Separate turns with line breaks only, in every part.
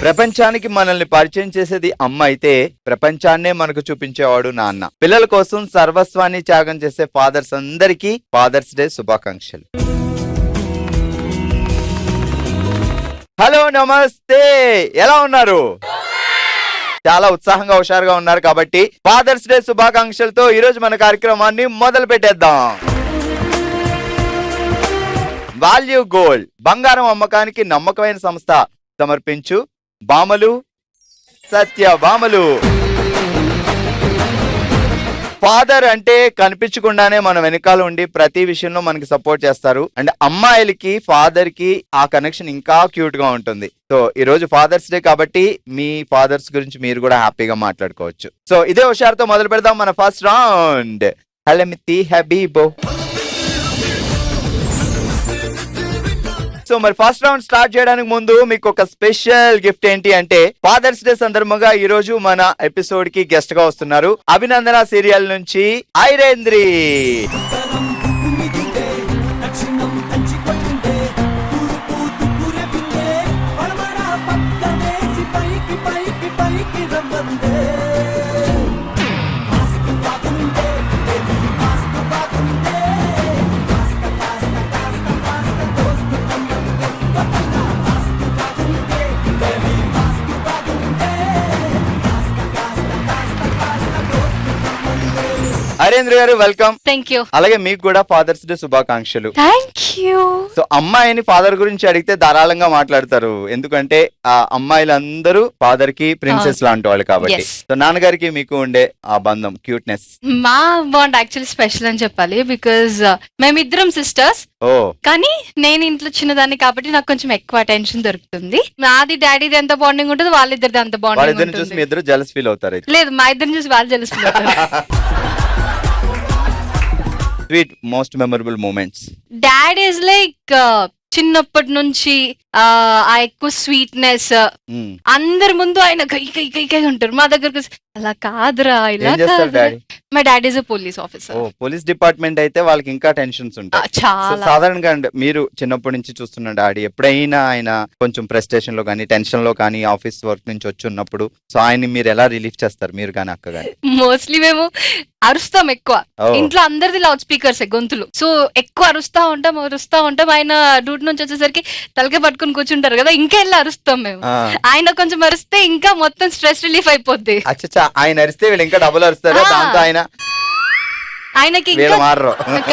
ప్రపంచానికి మనల్ని పరిచయం చేసేది అమ్మ అయితే ప్రపంచాన్నే మనకు చూపించేవాడు నాన్న. పిల్లల కోసం సర్వస్వాన్ని త్యాగం చేసే ఫాదర్స్ అందరికీ ఫాదర్స్ డే శుభాకాంక్షలు. హలో నమస్తే, ఎలా ఉన్నారు? చాలా ఉత్సాహంగా హుషారుగా ఉన్నారు కాబట్టి ఫాదర్స్ డే శుభాకాంక్షలతో ఈ రోజు మన కార్యక్రమాన్ని మొదలు పెట్టేద్దాం. వాల్యూ గోల్డ్ బంగారం అమ్మకానికి నమ్మకమైన సంస్థ సమర్పించు బామలు సత్య బామలు. ఫాదర్ అంటే కనిపించకుండానే మన వెనకాల ఉండి ప్రతి విషయంలో మనకి సపోర్ట్ చేస్తారు. అండ్ అమ్మాయిలకి ఫాదర్ కి ఆ కనెక్షన్ ఇంకా క్యూట్ గా ఉంటుంది. సో ఈ రోజు ఫాదర్స్ డే కాబట్టి మీ ఫాదర్స్ గురించి మీరు కూడా హ్యాపీగా మాట్లాడుకోవచ్చు. సో ఇదే హుషారుతో మొదలు పెడదాం మన ఫస్ట్ రౌండ్. హలమితి హబీబో. సో మరి ఫస్ట్ రౌండ్ స్టార్ట్ చేయడానికి ముందు మీకు ఒక స్పెషల్ గిఫ్ట్ ఏంటి అంటే, ఫాదర్స్ డే సందర్భంగా ఈ రోజు మన ఎపిసోడ్ కి గెస్ట్ గా వస్తున్నారు అభినందన సీరియల్ నుంచి ఐరేంద్రి. ఐరేంద్ర గారు వెల్కమ్.
Thank you.
అలాగే మీకు కూడా ఫాదర్స్ డే శుభాకాంక్షలు.
Thank you.
సో అమ్మాయిని ఫాదర్ గురించి అడిగితే ధారాళంగా మాట్లాడతారు, ఎందుకంటే ఆ అమ్మాయిలందరూ ఫాదర్ కి ప్రిన్సెస్ లాంటి వాళ్ళు కాబట్టి. సో నాన్నగారికి మీకు ఉండే ఆ బంధం క్యూట్నెస్.
మా బాండ్ యాక్చువల్లీ స్పెషల్ అని చెప్పాలి, బికాజ్ మేమిద్దరం సిస్టర్స్. కానీ నేను ఇంట్లో చిన్నదాన్ని కాబట్టి నాకు కొంచెం ఎక్కువ అటెన్షన్ దొరుకుతుంది. నాది డాడీది ఎంత బాండింగ్ ఉంటుంది, వాళ్ళిద్దరిది అంత బాండింగ్ ఉంటుంది.
చూసి మీ ఇద్దరు జెలస్ ఫీల్ అవుతారు?
లేదు, మా ఇద్దరిని చూసి వాళ్ళు జెలస్ ఫీల్ అవుతారు.
Sweet most memorable moments.
Dad is like చిన్నప్పటి నుంచి ఆ ఎక్కువ స్వీట్నెస్, అందరి ముందు ఆయన కై ఉంటారు. మా దగ్గరకు అలా కాదురా, ఇలా కాదు. మా daddy is police officer.
Police department అయితే వాళ్ళకి ఇంకా టెన్షన్స్ ఉంటాయి చాలా. సాధారణంగా మీరు చిన్నప్పటి నుంచి చూస్తున్న డాడీ ఎప్పుడైనా ఆయన కొంచెం ప్రెస్టేషన్ లో కానీ టెన్షన్ లో కానీ ఆఫీస్ వర్క్ నుంచి వచ్చి ఉన్నప్పుడు సో ఆయన మీరు ఎలా రిలీఫ్ చేస్తారు, మీరు కానీ అక్క కానీ?
మోస్ట్లీ మేము అరుస్తాం ఎక్కువ. ఇంట్లో అందరిది లౌడ్ స్పీకర్స్ గొంతులు, సో ఎక్కువ అరుస్తా ఉంటాం. ఆయన డ్యూటీ నుంచి వచ్చేసరికి తలకే పట్టుకుని కూర్చుంటారు కదా, ఇంకా వెళ్ళి అరుస్తాం మేము. ఆయన కొంచెం అరిస్తే ఇంకా మొత్తం స్ట్రెస్ రిలీఫ్ అయిపోద్ది.
ఆయన అరిస్తే వీళ్ళు ఇంకా డబుల్ అరుస్తారు. దాంతో
ఆయనకి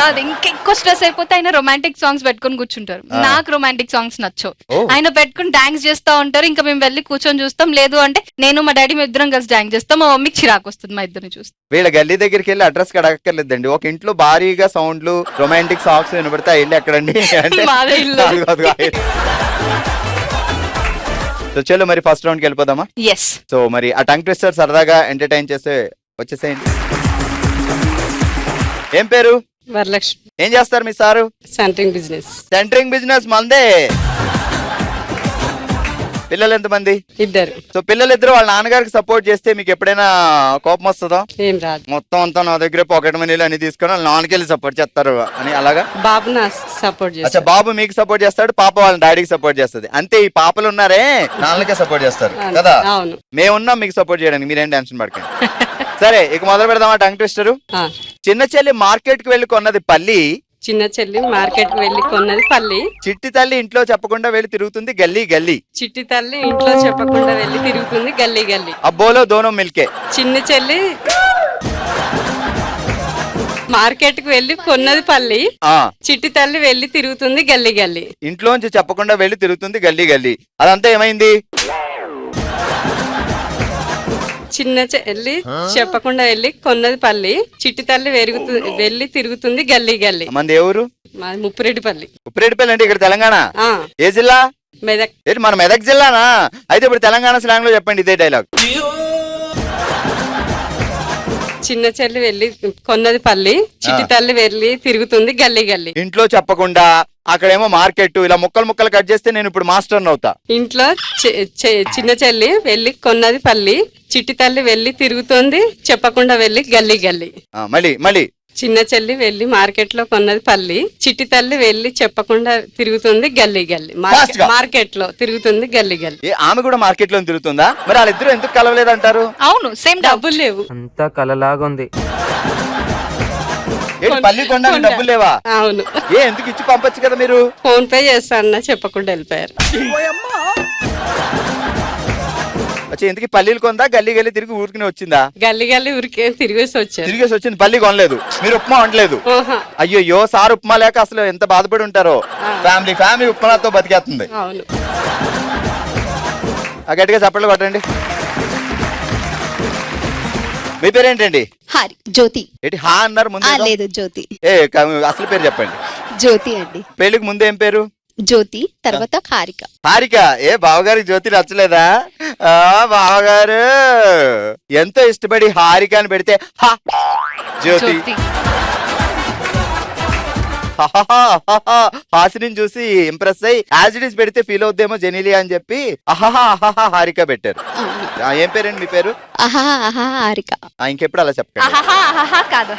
కాదు, ఇంకా ఎక్కువ స్ట్రెస్ అయిపోతే ఆయన రొమాంటిక్ సాంగ్స్ పెట్టుకుని కూర్చుంటారు. నాకు రొమాంటిక్ సాంగ్స్ నచ్చవు. ఆయన పెట్టుకుని డాన్స్ చేస్తా ఉంటారు. ఇంకా మేము వెళ్ళి కూర్చొని చూస్తాం. లేదు అంటే నేను మా డాడీ ఇద్దరం కలిసి డాన్స్ చేస్తాం. మా మమ్మీకి చిరాకు వస్తుంది మా ఇద్దరిని చూస్తాం.
వీళ్ళ గల్లీ దగ్గరికి వెళ్ళి అడ్రస్ అడగక్కర్లేదండి, ఒక ఇంట్లో భారీగా సౌండ్లు రొమాంటిక్ సాంగ్స్ వినబడతా వెళ్ళి ఎక్కడండి సో చలో మరి ఫస్ట్ రౌండ్ కి వెళ్ళిపోదామా?
ఎస్.
సో మరి ఆ టంగ్ ట్విస్టర్ సరదాగా ఎంటర్టైన్ చేస్తే వచ్చేసేయండి. ఏం పేరు?
వరలక్ష్మి.
ఏం చేస్తారు మీ sir?
Centering business.
Centering business మందే. పిల్లలు ఎంతమంది?
ఇద్దరు.
సో పిల్లలిద్దరు వాళ్ళ నాన్నగారికి సపోర్ట్ చేస్తే మీకు ఎప్పుడైనా కోపం వస్తుందా?
ఏం రాదు.
మొత్తం అంతా నా దగ్గర పాకెట్ మనీలు అని తీసుకొని వాళ్ళ నాన్నకెళ్ళి సపోర్ట్ చేస్తారు అని అలాగా?
బాబు నా సపోర్ట్ చేస్తాడు.
బాబు మీకు సపోర్ట్ చేస్తాడు, పాప వాళ్ళ డాడీకి సపోర్ట్ చేస్తుంది. అంతే, ఈ పాపలు ఉన్నారే నాన్నకే సపోర్ట్ చేస్తారు కదా.
అవును,
మేమున్నాం మీకు సపోర్ట్ చేయడానికి, మీరేం టెన్షన్ పడకండి. సరే ఇక మొదలు పెడదామా టంగ్ ట్విస్టర్. చిన్న చెల్లి మార్కెట్ కి వెళ్ళి కొన్నది పల్లి,
చిన్న చెల్లి మార్కెట్ కి వెళ్ళి కొన్నది పల్లి.
చిట్టి తల్లి ఇంట్లో చెప్పకుండా వెళ్ళి తిరుగుతుంది గల్లీ గల్లీ.
చిట్టి తల్లి ఇంట్లో చెప్పకుండా వెళ్ళి తిరుగుతుంది గల్లీ గల్లీ.
అబ్బోలో దోనో మిల్కే.
చిన్న చెల్లి మార్కెట్ కు వెళ్ళి కొన్నది పల్లి, చిట్టి తల్లి వెళ్ళి తిరుగుతుంది గల్లీ గల్లీ.
ఇంట్లోంచి చెప్పకుండా వెళ్ళి తిరుగుతుంది గల్లీ గల్లీ. అదంతా ఏమైంది?
చిన్న చెల్లి చెప్పకుండా వెళ్ళి కొన్నది పల్లి, చిట్టి తల్లి వెళ్ళి తిరుగుతుంది గల్లీ గల్లీ.
మంది ఎవరు?
ముప్పిరెడ్డిపల్లి.
ముప్పిరెడ్డిపల్లి అంటే ఇక్కడ తెలంగాణ. ఏ జిల్లా?
మెదక్.
మన మెదక్ జిల్లానా? అయితే ఇప్పుడు తెలంగాణ స్లాంగ్ లో చెప్పండి ఇదే డైలాగ్.
చిన్న చెల్లి వెళ్ళి కొన్నది పల్లి, చిట్టి తల్లి వెళ్ళి తిరుగుతుంది గల్లీ గల్లీ.
ఇంట్లో చెప్పకుండా అక్కడేమో మార్కెట్, ఇలా ముక్కలు ముక్కలు కట్ చేస్తే నేను ఇప్పుడు మాస్టర్ అవుతా.
ఇంట్లో చిన్న చెల్లి వెళ్ళి కొన్నది పల్లి, చిట్టి తల్లి వెళ్ళి తిరుగుతుంది చెప్పకుండా వెళ్ళి గల్లీ గల్లీ.
మళ్ళీ
చిన్న చెల్లి వెళ్ళి మార్కెట్ లో కొన్నది పల్లి, చిట్టి తల్లి వెళ్ళి చెప్పకుండా తిరుగుతుంది గల్లీ గల్లీ.
Fast గా.
మార్కెట్ లో తిరుగుతుంది గల్లీ గల్లీ.
ఆమె కూడా మార్కెట్ లో తిరుగుతుందా? మరి వాళ్ళిద్దరు ఎందుకు కలవలేదంటారు?
అవును, సేమ్
డబ్బులు లేవు.
అంతా కలలాగుంది.
ఏంటి పల్లి కొనడానికి డబ్బులు లేవా?
అవును,
ఎందుకు ఇచ్చి పంపొచ్చు కదా మీరు?
ఫోన్ పే చేస్తానన్నా చెప్పకుండా వెళ్ళిపోయారు.
వచ్చి ఎందుకు పల్లీలు కొందా? గల్లీ గల్లీ తిరిగి ఊరికి వచ్చిందా?
గల్లీ గల్లీ ఊరికే తిరిగేసి వచ్చారు.
తిరిగేసి వచ్చింది, పల్లి కొనలేదు. మీరు ఉప్మా వండలేదు.
ఓహా,
అయ్యో సార్ ఉప్మా లేక అసలు ఎంత బాధపడి ఉంటారో. ఫ్యామిలీ ఉప్మాతో బతికేస్తుంది.
అవును.
గట్టిగా చప్పట్లు కొట్టండి. మీ పేరేంటండి?
హారి జ్యోతి.
ఏంటి హా అన్నారు ముందు?
లేదు జ్యోతి.
అసలు పేరు చెప్పండి.
జ్యోతి అండి.
పెళ్లికి ముందు ఏం పేరు?
జ్యోతి, తర్వాత హారిక.
హారిక. బావగారికి జ్యోతి నచ్చలేదా? బావగారు ఎంతో ఇష్టపడి హారిక అని పెడితే హా జ్యోతి. హాసిని చూసి ఇంప్రెస్ అయ్యి యాజ్ ఇట్ ఈస్ పెడితే ఫీల్ అవుద్దేమో జెనీలియా అని చెప్పి అహహా అహహా హారిక పెట్టారు. ఏం పేరండి మీ పేరు?
ఆహా ఆహా హారిక.
ఇంకెప్పుడు అలా చెప్పండి.
కాదు.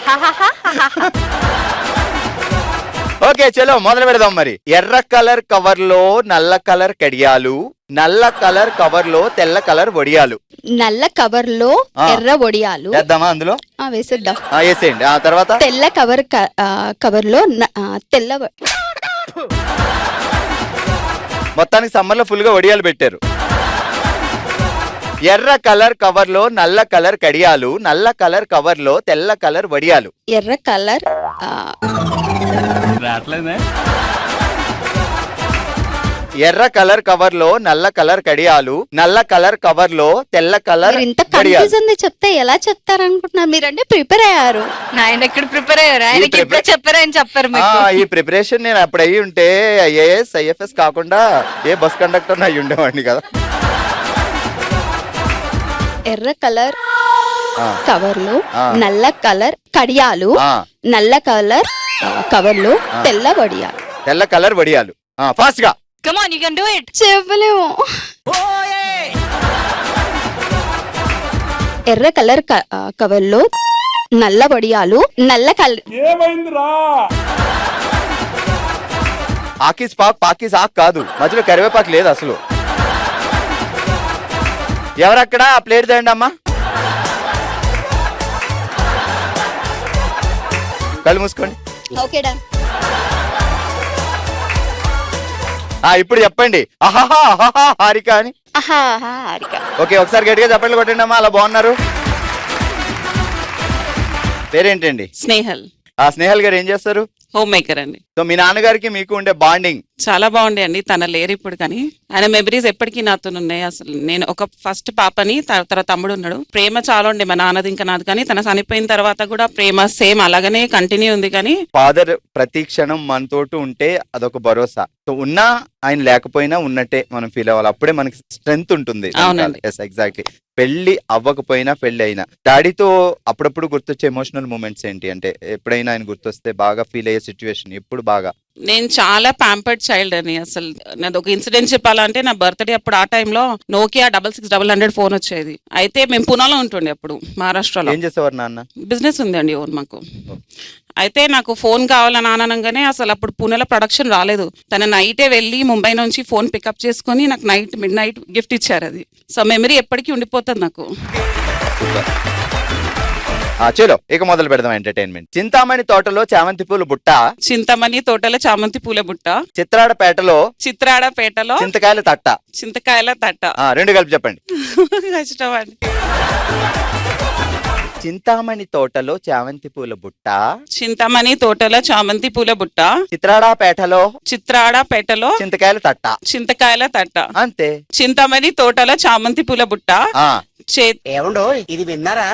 ఓకే చలో మొదలు పెడదాం. మరి ఎర్ర కలర్ కవర్ లో నల్ల కలర్ కడియాలు, నల్ల కలర్ కవర్ లో తెల్ల కలర్ వడియాలు.
నల్ల కవర్ లో ఎర్ర వడియాలు
వేద్దామా అందులో?
వేసేద్దాం.
వేసేయండి. ఆ తర్వాత
తెల్ల కవర్ లో తెల్ల
మొత్తానికి సమ్మర్ లో ఫుల్ గా వడియాలు పెట్టారు. ఎర్ర కలర్ కవర్ లో నల్ల కలర్ కడియాలు, నల్ల కలర్ కవర్ లో తెల్ల కలర్ వడియాలు.
ఎర్ర కలర్
ఎర్ర కలర్ కవర్ లో నల్ల కలర్ కడియాలు, నల్ల కలర్ కవర్ లో తెల్ల కలర్
ఇంత
వడియాలు.
కన్ఫ్యూజన్ చెప్తే ఎలా చెప్తారనుకుంటున్నారు? మీరంటే ప్రిపేర్ అయ్యారు.
ఆయన ఎక్కడ ప్రిపేర్ అయ్యారు? ఆయనకి ఇప్పుడే చెప్పారని చెప్పారు మీకు.
ఈ ప్రిపరేషన్ నేను అప్పుడు అయ్యి ఉంటే ఐఏఎస్ ఐఎఫ్ఎస్ కాకుండా బస్ కండక్టర్ అయ్యి ఉండేవాడిని కదా.
ఎర్ర కలర్ కవర్ లో నల్ల కలర్ కడియాలు, నల్ల కలర్ కవర్ లో తెల్ల వడియాలు.
తెల్ల కలర్ వడియాలు. ఫాస్ట్ గా.
Come on, you can do it.
చెప్పలేము. ఎర్ర కలర్ కవర్ లో నల్ల వడియాలు, నల్ల కలర్.
ఆకీస్ పాక్ పాకీస్ ఆక్ కాదు, మధ్యలో కరివేపాకు లేదు అసలు. ఎవరక్కడ? ఆ ప్లేట్ తేండి అమ్మా. కళ్ళు మూసుకోండి.
Okay done.
ఇప్పుడు చెప్పండి అహహా అహహా హారిక అని.
ఆహా ఆహా హారిక.
ఓకే ఒకసారి గట్టిగా చప్పట్లు కొట్టండి అమ్మా. అలా బాగున్నారు. పేరేంటండి?
స్నేహల్.
స్నేహల్ గారు ఏం చేస్తారు?
హోమ్ మేకర్ అండి.
సో మీ నాన్నగారికి మీకు ఉండే బాండింగ్
చాలా బాగుండే అండి. తన లేరు ఇప్పుడు, కానీ ఆయన మెమరీస్ ఎప్పటికీ నాతో ఉన్నాయి. అసలు నేను ఒక ఫస్ట్ పాపని, తర్వాత తమ్ముడు ఉన్నాడు. ప్రేమ చాలా ఉండే మా నాన్నది ఇంకా నాది, కానీ తన చనిపోయిన తర్వాత కూడా ప్రేమ సేమ్ అలాగనే కంటిన్యూ ఉంది. కానీ
ఫాదర్ ప్రతి క్షణం మనతోటి ఉంటే అదొక భరోసా. సో ఉన్నా ఆయన లేకపోయినా ఉన్నట్టే మనం ఫీల్ అవ్వాలి. అప్పుడే మనకి స్ట్రెంగ్త్ ఉంటుంది. ఎగ్జాక్ట్లీ. పెళ్లి అవ్వకపోయినా పెళ్లి అయినా డాడీతో అప్పుడప్పుడు గుర్తొచ్చే ఎమోషనల్ మూమెంట్స్ ఏంటి అంటే, ఎప్పుడైనా ఆయన గుర్తొస్తే బాగా ఫీల్ అయ్యే సిచ్యువేషన్ ఎప్పుడు? బాగా
నేను చాలా ప్యాంపర్డ్ చైల్డ్ అని. అసలు నాది ఒక ఇన్సిడెంట్ చెప్పాలంటే, నా బర్త్డే అప్పుడు ఆ టైంలో నోకియా 6600 ఫోన్ వచ్చేది. అయితే మేము పునాలో ఉంటుండే అప్పుడు, మహారాష్ట్రలో.
ఏం చేసేవారు నాన్న?
బిజినెస్ ఉంది అండి ఓన్ మాకు. అయితే నాకు ఫోన్ కావాలని అనగానే అసలు అప్పుడు పూణేలో ప్రొడక్షన్ రాలేదు. తన నైటే వెళ్ళి ముంబై నుంచి ఫోన్ పికప్ చేసుకొని నాకు మిడ్ నైట్ గిఫ్ట్ ఇచ్చారు. అది సో మెమరీ ఎప్పటికీ ఉండిపోతుంది నాకు.
చలో ఇక మొదలు పెడదాం ఎంటర్టైన్మెంట్. చింతామణి తోటలో చామంతి పూల బుట్ట,
చింతమణి తోటలో చామంతి పూల బుట్ట,
చిత్రాడపేటలో
చింతకాయల తట్ట.
రెండు కలిపి చెప్పండి.
కష్టం అండి.
చింతామణి తోటలో చామంతి పూల బుట్ట,
చింతమణి తోటలో చామంతి పూల బుట్ట,
చిత్రాడపేటలో
చింతకాయల తట్ట.
అంతే.
చింతమణి తోటలో చామంతి పూల బుట్ట.
ఏమండో ఇది విన్నారా?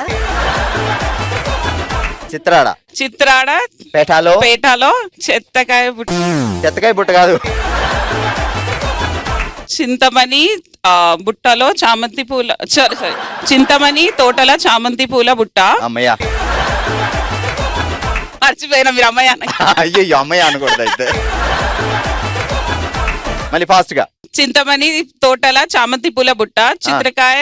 చిత్రాడ పేటలో
చెత్తకాయ
బుట్ట కాదు.
చింతమణి బుట్టలో చామంతి పూల చింతమణి తోటలో చామంతి పూల బుట్ట.
అమ్మయ్యా
మర్చిపోయినా మీరు అమ్మయ్య.
అయ్యో అమ్మయ్య అనకూడదు అయితే. మళ్ళీ ఫాస్ట్ గా.
చింతమణి తోటల చామంతి పూల బుట్ట, చిత్రకాయ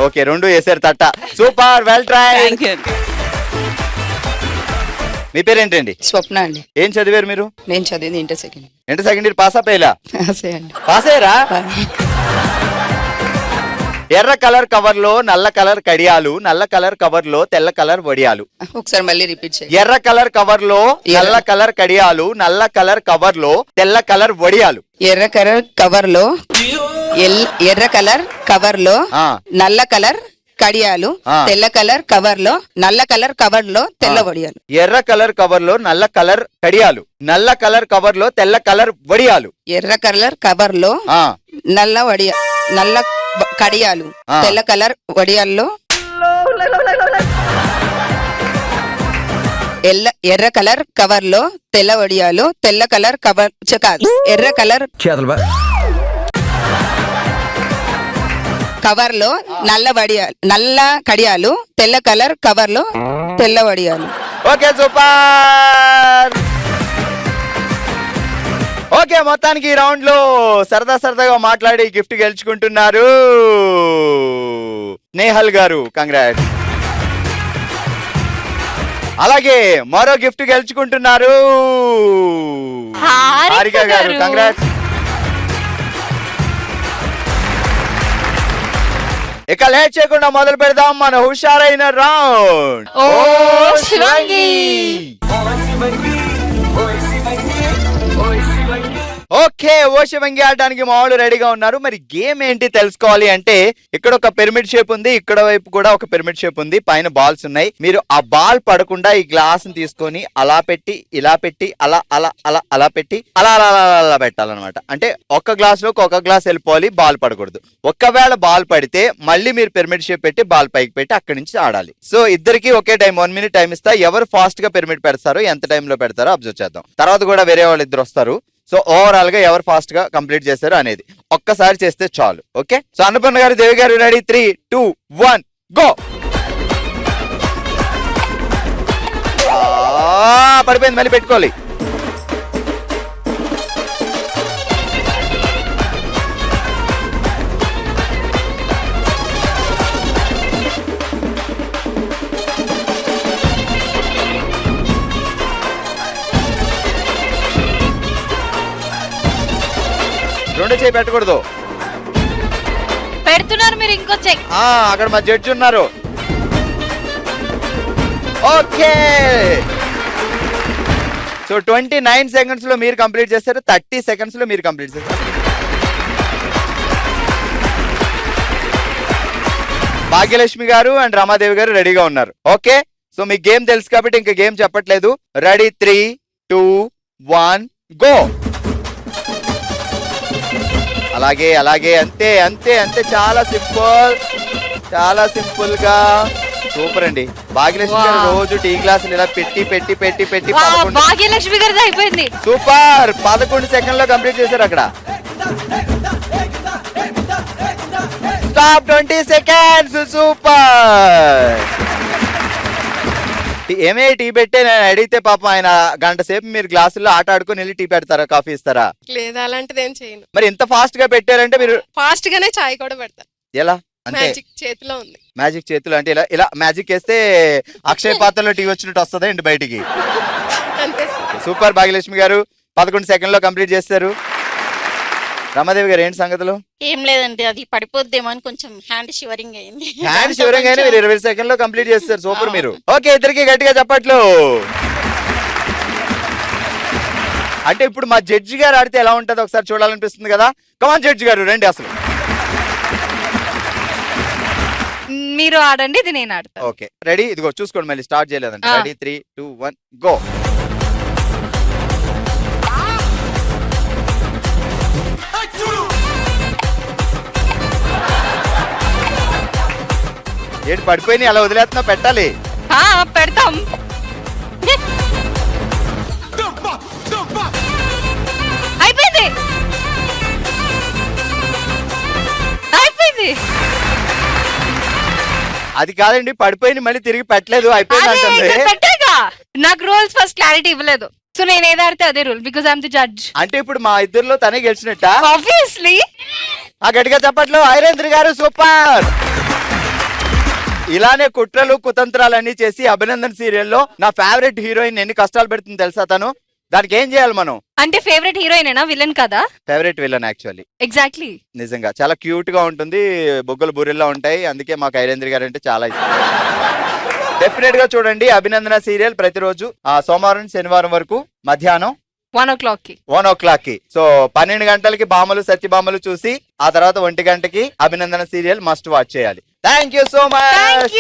ఓకే, రెండు వేసారు తట్ట. Super, well try.
Thank you.
మీ పేరేంటండి?
స్వప్న అండి.
ఏం చదివారు మీరు?
నేను చదివింది inter second.
Inter second year pass అయిపోయిలా?
అండి.
పాస్ అయ్యారా? ఎర్ర కలర్ కవర్ లో నల్ల కలర్ కడియాలు, నల్ల కలర్ కవర్ లో తెల్ల కలర్ వడియాలు.
ఒకసారి మళ్ళీ రిపీట్ చేయండి.
ఎర్ర కలర్ కవర్ లో నల్ల కలర్ కడియాలు, నల్ల కలర్ కవర్ లో తెల్ల కలర్ వడియాలు.
ఎర్ర కలర్ కవర్ లో ఎర్ర కలర్ కవర్ లో
ఆ.
నల్ల కలర్ కడియాలు,
ఆ.
తెల్ల కలర్ కవర్ లో నల్ల కలర్ కవర్ లో తెల్ల వడియాలు.
ఎర్ర కలర్ కవర్ లో నల్ల కలర్ కడియాలు, నల్ల కలర్ కవర్ లో తెల్ల కలర్ వడియాలు.
ఎర్ర కలర్ కవర్ లో
ఆ
నల్ల కడియాలు,
ఆ.
తెల్ల కలర్ వడియాల్లో ఎర్ర కలర్ కవర్ లో తెల్ల వడియాలు, తెల్ల కలర్ కవర్ కాదు, ఎర్ర కలర్ కవర్ లో నల్ల కడియాలు, తెల్ల కలర్ కవర్ లో తెల్ల వడియాలు.
Okay, super. ఓకే, మొత్తానికి ఈ రౌండ్ లో సరదాగా మాట్లాడి గిఫ్ట్ గెలుచుకుంటున్నారు నేహల్ గారు. కంగ్రాట్స్. అలాగే మరో గిఫ్ట్ గెలుచుకుంటున్నారు హారిక గారు. కంగ్రాట్స్. ఇక లేట్ చేయకుండా మొదలు పెడదాం మన హుషారైన రౌండ్.
ఓ శివంగి.
ఓకే, ఓ శివంగి ఆడడానికి మా వాళ్ళు రెడీగా ఉన్నారు. మరి గేమ్ ఏంటి తెలుసుకోవాలి అంటే ఇక్కడ ఒక పిరమిడ్ షేప్ ఉంది, ఇక్కడ వైపు కూడా ఒక పిరమిడ్ షేప్ ఉంది, పైన బాల్స్ ఉన్నాయి. మీరు ఆ బాల్ పడకుండా ఈ గ్లాస్ ని తీసుకొని అలా పెట్టి ఇలా పెట్టి అలా అలా అలా అలా పెట్టి అలా అలా అలా అలా పెట్టాలన్నమాట. అంటే ఒక గ్లాస్ లోకి ఒక గ్లాస్ వెళ్ళిపోవాలి, బాల్ పడకూడదు. ఒకవేళ బాల్ పడితే మళ్ళీ మీరు పిరమిడ్ షేప్ పెట్టి బాల్ పైకి పెట్టి అక్కడి నుంచి ఆడాలి. సో ఇద్దరికి ఒకే టైం 1 minute టైం ఇస్తా. ఎవరు ఫాస్ట్ గా పిరమిడ్ పెడతారో ఎంత టైం లో పెడతారో అబ్జర్వ్ చేద్దాం. తర్వాత కూడా వేరే వాళ్ళు ఇద్దరు వస్తారు. సో ఓవరాల్ గా ఎవరు ఫాస్ట్ గా కంప్లీట్ చేశారు అనేది ఒక్కసారి చేస్తే చాలు. ఓకే, సో అన్నపూర్ణ గారు, దేవి గారు రెడీ? 3, 2, 1 గో. పడిపోయింది, మళ్ళీ పెట్టుకోవాలి. రెండు చేయి పెట్టకూడదు.
పెడుతున్నారు మీరు, ఇంకో చెక్.
అక్కడ మా జడ్జి ఉన్నారు. ఓకే, సో 29 seconds లో మీరు కంప్లీట్ చేస్తారు, 30 seconds లో మీరు కంప్లీట్ చేస్తారు. భాగ్యలక్ష్మి గారు అండ్ రమాదేవి గారు రెడీగా ఉన్నారు. ఓకే, సో మీ గేమ్ తెలుసు కాబట్టి ఇంకా గేమ్ చెప్పట్లేదు. రెడీ? 3, 2, 1 గో. అలాగే అలాగే, అంతే అంతే అంతే, చాలా సింపుల్ గా. సూపర్ అండి. భాగ్యలక్ష్మి గారు రోజు టీ గ్లాసులు ఇలా పెట్టి పెట్టి పెట్టి పెట్టి
భాగ్యలక్ష్మి గారిది అయిపోయింది.
సూపర్, 11 seconds లో కంప్లీట్ చేశారు. అక్కడ స్టాప్, 20 seconds. సూపర్. ఏమే టీ పెట్టే నేను అడిగితే పాపం ఆయన గంట సేపు మీరు గ్లాసుల్లో ఆట ఆడుకుని వెళ్ళి టీ పెడతారా, కాఫీ ఇస్తారా?
లేదా, అలాంటిది ఏం చేయను.
మరి ఎంత ఫాస్ట్ గా పెట్టారంటే మీరు?
ఫాస్ట్ గానే చాయ్ కూడా పెడతారు.
ఎలా అంటే?
మ్యాజిక్ చేతిలో ఉంది.
మ్యాజిక్ చేతులు అంటే ఇలా ఇలా మ్యాజిక్ వేస్తే అక్షయ పాత్రలో టీ వచ్చినట్టు వస్తుందా ఏంటి బయటికి?
అంతే.
సూపర్ భాగ్యలక్ష్మి గారు, 11 seconds లో కంప్లీట్ చేస్తారు. రమాదేవి గారు ఏంటి సంగతులు?
ఏం లేదండి, అది పడిపోద్దేమో అని కొంచెం హ్యాండ్ షివరింగ్ అయింది.
హ్యాండ్ షివరింగ్ అయినా మీరు 20 seconds లో కంప్లీట్ చేస్తారు. సూపర్ మీరు. ఓకే, ఇద్దరికి గట్టిగా చెప్పట్లు. అంటే ఇప్పుడు మా జడ్జి గారు ఆడితే ఎలా ఉంటుందో ఒకసారి చూడాలనిపిస్తుంది కదా. కమాన్ జడ్జి గారు రండి. అసలు
మీరు ఆడండి, ఇది నేను ఆడతాను.
Okay, ready? ఇదిగో చూసుకోండి, మళ్ళీ స్టార్ట్ చేయలేదండి. రెడీ? 3, 2, 1 గో. ఏంటి పడిపోయి అలా వదిలేస్తున్నా? పెట్టాలి.
పెడతాం. అయిపోయింది.
అది కాదండి, పడిపోయి మళ్ళీ తిరిగి పెట్టలేదు, అయిపోయింది అంటే.
నాకు రూల్స్ ఫస్ట్ క్లారిటీ ఇవ్వలేదు. సో నేను ఏది ఆడితే అదే rule, because I'm the judge.
అంటే ఇప్పుడు మా ఇద్దరిలో తనే గెలిచినట్ట?
ఆబ్వియస్లీ.
ఆ గట్టిగా చెప్పట్లు. ఐరేంద్ర గారు సూపర్. ఇలానే కుట్రలు కుతంత్రాలు అన్ని చేసి అభినందన్ సీరియల్లో నా ఫేవరెట్ హీరోయిన్ ఎన్ని కష్టాలు పెడుతుంది తెలుసా తను? దానికి ఏం చేయాలి మనం?
అంటే ఫేవరెట్ హీరోయిన్ అయినా విలన్ కదా?
Favourite villain actually.
ఎగ్జాక్ట్లీ.
నిజంగా చాలా క్యూట్ గా ఉంటుంది, బొగ్గలు బుర్రెల్లా ఉంటాయి, అందుకే మాకు ఐరేంద్ర గారు అంటే చాలా ఇష్టం. డెఫినెట్ గా చూడండి అభినందన సీరియల్ ప్రతిరోజు సోమవారం శనివారం వరకు మధ్యాహ్నం
1 o'clock
కి. సో 12 గంటలకి బామలు సత్యభామలు చూసి ఆ తర్వాత 1 గంటకి అభినందన సీరియల్ మస్ట్ వాచ్ చేయాలి. Thank you so much.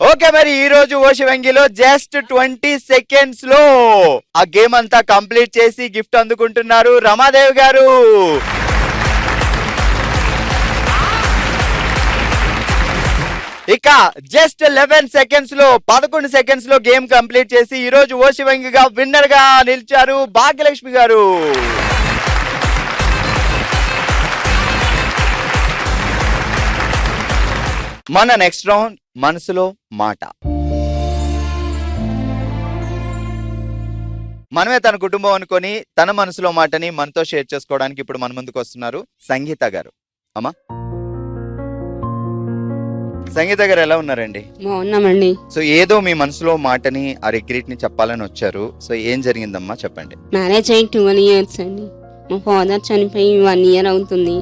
Okay, మరి ఈ రోజు ఓషివంగిలో జస్ట్ 20 seconds లో ఆ గేమ్ అంతా కంప్లీట్ చేసి గిఫ్ట్ అందుకుంటున్నారు రమాదేవి గారు. ఇక జస్ట్ 11 seconds లో 11 seconds లో గేమ్ కంప్లీట్ చేసి ఈ రోజు ఓషివంగిగా విన్నర్ గా నిలిచారు భాగ్యలక్ష్మి గారు. మన నెక్స్ట్ రౌండ్ మనసులో మాట. మనమే తన కుటుంబం అనుకొని తన మనసులో మాటని మనతో షేర్ చేసుకోవడానికి ఇప్పుడు మన ముందుకు వస్తున్నారు సంగీత గారు. అమ్మా సంగీత గారు ఎలా ఉన్నారండి?
బాగున్నామండి.
సో ఏదో మీ మనసులో మాటని ఆ రిగ్రెట్ ని చెప్పాలని వచ్చారు. సో ఏం జరిగిందమ్మా చెప్పండి.
మ్యారేజ్ అయ్యి 12 years అండి. మా ఫాదర్ చనిపోయి 1 year అవుతుంది.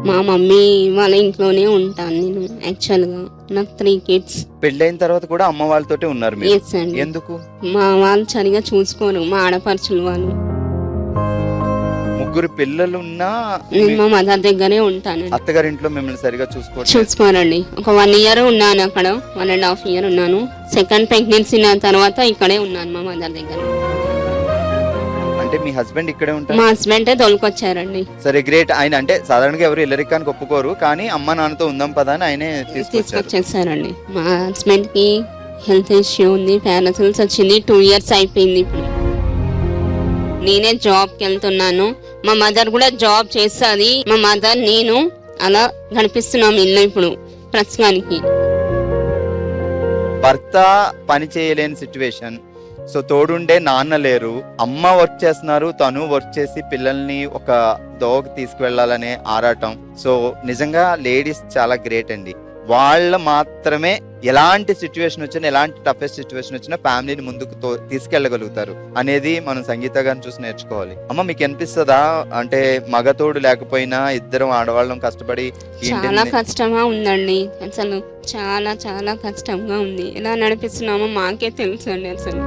మా మమ్మీ వాళ్ళ ఇంట్లోనే ఉంటాను నేను. యాక్చువల్గా నాకు 3 kids.
పెళ్ళైన తర్వాత కూడా అమ్మ వాళ్ళతోటే ఉన్నారు మీరు?
Yes అండి.
ఎందుకు?
మా వాళ్ళు సరిగా చూసుకోరు, మా ఆడపడుచులు వాళ్ళు.
3 పిల్లలున్నా
నేను మా మదర్ దగ్గరే ఉంటాను.
అత్తగారింట్లో మిమ్మల్ని సరిగా
చూసుకోరండి. ఒక 1 year ఉన్నాను అక్కడ, 1.5 years ఉన్నాను. సెకండ్ ప్రెగ్నెన్సీ తర్వాత ఇక్కడే ఉన్నాను మా మదర్ దగ్గర.
అంటే మీ హస్బెండ్ ఇక్కడే ఉంటారు?
మా హస్బెండ్ తోలుకొచ్చారండి.
సరే గ్రేట్. ఆయన అంటే సాధారణంగా ఎవరు ఇల్లరికానికి ఒప్పుకోరు, కానీ అమ్మ నాన్నతో ఉందాం పదా అని ఆయనే
తీసుకొచ్చేసారండి. మా హస్బెండ్ కి హెల్త్ ఇష్యూ ఉంది, పారాసిల్స్ వచ్చింది. 2 years అయిపోయింది. ఇప్పుడు నేనే జాబ్కి వెళ్తున్నాను. మా మదర్ కూడా జాబ్ చేస్తుంది. మా మదర్ నేను అలా గడిపిస్తున్నాం ఇల్లు ఇప్పుడు ప్రస్తుతానికి.
భర్త పని చేయలేని సిచ్యువేషన్, సో తోడుండే నాన్న లేరు, అమ్మ వర్క్ చేస్తున్నారు, తను వర్క్ చేసి పిల్లల్ని ఒక దోవకి తీసుకువెళ్ళాలనే ఆరాటం. సో నిజంగా లేడీస్ చాలా గ్రేట్ అండి. వాళ్ళ మాత్రమే ఎలాంటి సిచ్యువేషన్ వచ్చినా, ఎలాంటి టఫెస్ట్ సిచ్యువేషన్ వచ్చినా ఫ్యామిలీని ముందుకు తీసుకెళ్ళగలుగుతారు అనేది మనం సంగీత గారిని చూసి నేర్చుకోవాలి. అమ్మ మీకు అనిపిస్తుందా అంటే మగతోడు లేకపోయినా ఇద్దరం ఆడవాళ్ళం కష్టపడి
చాలా కష్టంగా ఉందండి. అసలు చాలా చాలా కష్టంగా ఉంది. ఎలా నడిపిస్తున్నామో మాకే తెలుసు అండి. అసలు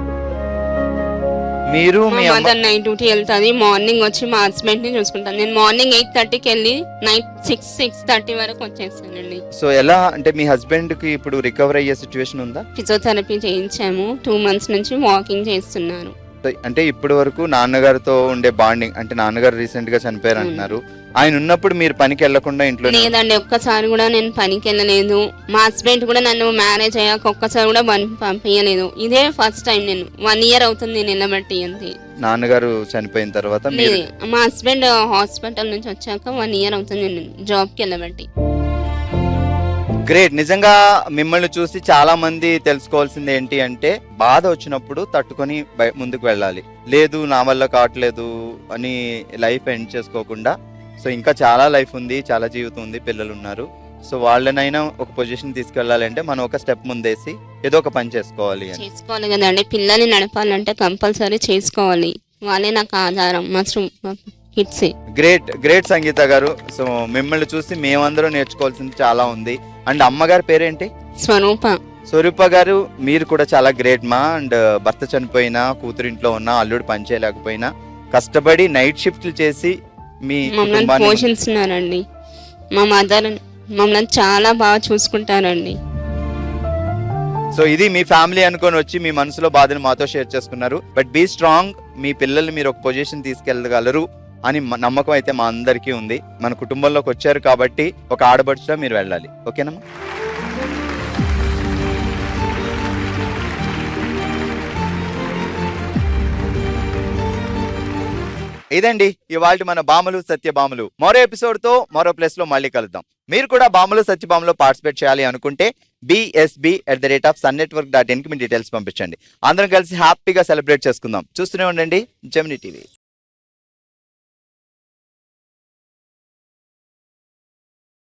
మీరు మీ
మదర్ నైట్ డ్యూటీ వెళ్తుంది, మార్నింగ్ వచ్చి మా హస్బెండ్ ని చూసుకుంటాను. నేను మార్నింగ్ 8:30కి వెళ్ళి నైట్ 6:30 వరకు వచ్చేస్తానండి.
సో ఎలా అంటే మీ హస్బెండ్ కి ఇప్పుడు రికవర్ అయ్యే సిచ్యువేషన్ ఉందా?
ఫిజియోథెరపీ చేయించాము. 2 months నుంచి వాకింగ్ చేస్తున్నారు.
అంటే ఇప్పటి వరకు నాన్నగారితో ఉండే బాండింగ్, అంటే నాన్నగారు రీసెంట్ గా చనిపోయారు అంటున్నారు, ఆయన ఉన్నప్పుడు మీరు పనికి వెళ్లకుండా ఇంట్లో?
లేదండి, ఒక్కసారి కూడా నేను పనికి వెళ్ళలేదు. మా హస్బెండ్ కూడా నన్ను మ్యారేజ్ అయ్యాక ఒక్కసారి కూడా పంపించలేదు. ఇదే ఫస్ట్ టైం. నేను 1 year అవుతుంది నేను వెళ్ళబట్టి. అంతే.
నాన్నగారు చనిపోయిన తర్వాత
మా హస్బెండ్ హాస్పిటల్ నుంచి వచ్చాక 1 year అవుతుంది నేను జాబ్కి వెళ్ళబట్టి.
గ్రేట్. నిజంగా మిమ్మల్ని చూసి చాలా మంది తెలుసుకోవాల్సింది ఏంటి అంటే, బాధ వచ్చినప్పుడు తట్టుకొని ముందుకు వెళ్ళాలి, లేదు నా వల్ల కావట్లేదు అని లైఫ్ ఎండ్ చేసుకోకుండా, సో ఇంకా చాలా లైఫ్ ఉంది, చాలా జీవితం ఉంది, పిల్లలు ఉన్నారు, సో వాళ్ళనైనా ఒక పొజిషన్ తీసుకెళ్ళాలంటే మనం ఒక స్టెప్ ముందేసి ఏదో ఒక పని చేసుకోవాలి
కదండి. పిల్లల్ని నడపాలంటే కంపల్సరీ చేసుకోవాలి. వాళ్ళే నాకు ఆధారం, మా కిడ్సే.
గ్రేట్ గ్రేట్ సంగీత గారు. సో మిమ్మల్ని చూసి మేమందరం నేర్చుకోవాల్సింది చాలా ఉంది. అండ్ అమ్మగారి పేరేంటి? స్వరూప గారు. మీరు కూడా చాలా గ్రేట్ మా. అండ్ భర్త చనిపోయినా, కూతురింట్లో ఉన్నా, అల్లుడు పని చేయలేకపోయినా కష్టపడి నైట్ షిఫ్ట్లు చేసి మీ
మమ్మల్ని పోషిస్తున్నారండి. మా మదర్ మమ్మల్ని చాలా బాగా చూసుకుంటారండి.
సో ఇది మీ ఫ్యామిలీ అనుకొని వచ్చి మీ మనసులో బాధను మాతో షేర్ చేసుకున్నారు. But be strong. మీ పిల్లల్ని మీరు ఒక పొజిషన్ తీసుకెళ్ళగలరు అని నమ్మకం అయితే మా అందరికీ ఉంది. మన కుటుంబంలోకి వచ్చారు కాబట్టి ఒక ఆడబడుచులా మీరు వెళ్ళాలి. ఓకేనమ్మా? ఇదండి ఇవాళ మన బామలు సత్యభామలు. మరో ఎపిసోడ్ తో మరో ప్లేస్ లో మళ్ళీ కలుద్దాం. మీరు కూడా బామలు సత్యభామలో పార్టిసిపేట్ చేయాలి అనుకుంటే bsb@sunnetwork.in కి మీ డీటెయిల్స్ పంపించండి. అందరం కలిసి హ్యాపీగా సెలబ్రేట్ చేసుకుందాం. చూస్తూనే ఉండండి జెమినీ టీవీ.